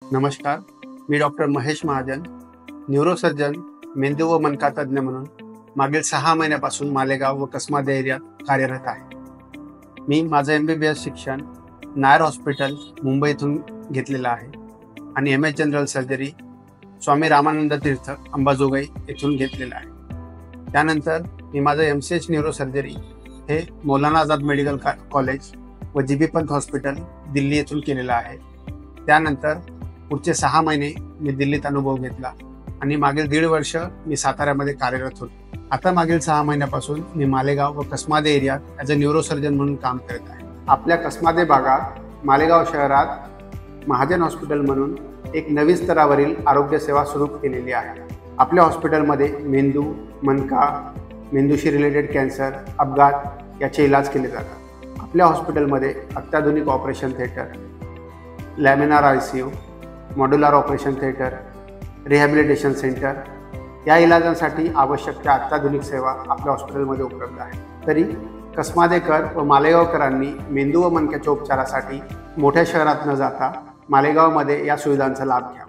नमस्कार, मी doctor Mahesh Mahajan, neurosurgeon, मेंदू व मनका तज्ज्ञ म्हणून मागील 6 महिन्यापासून मालेगाव व कसमादे एरियात कार्यरत आहे. मी माझं MBBS शिक्षण नायर हॉस्पिटल मुंबई येथून घेतलेलं आहे आणि MS general surgery Swami Ramanand तीर्थ अंबाजोगाई येथून घेतलेलं आहे. त्यानंतर मी माझं MCH न्यूरोसर्जरी हे मौलाना आझाद मेडिकल कॉलेज व GB पंत हॉस्पिटल दिल्ली येथून केलेलं आहे. त्यानंतर पुढचे 6 महिने मी दिल्लीत अनुभव घेतला आणि मागील 1.5 वर्ष मी साताऱ्यामध्ये कार्यरत होतो. आता मागील 6 महिन्यापासून मी मालेगाव व कसमादे एरियात ॲज अ न्यूरोसर्जन म्हणून काम करत आहे. आपल्या कसमादे भागात मालेगाव शहरात महाजन हॉस्पिटल म्हणून एक नवीन स्तरावरील आरोग्य सेवा सुरू केलेली आहे. आपल्या हॉस्पिटलमध्ये मेंदू, मनका, मेंदूशी रिलेटेड कॅन्सर, अपघात याचे इलाज केले जातात. आपल्या हॉस्पिटलमध्ये अत्याधुनिक operation theatre, laminar ICU, modular operation theatre, rehabilitation centre या इलाजांसाठी आवश्यक त्या अत्याधुनिक सेवा आपल्या हॉस्पिटलमध्ये उपलब्ध आहेत. तरी कसमादेकर व मालेगावकरांनी मेंदू व मणक्याच्या उपचारासाठी मोठ्या शहरात न जाता मालेगावमध्ये या सुविधांचा लाभ घ्यावा.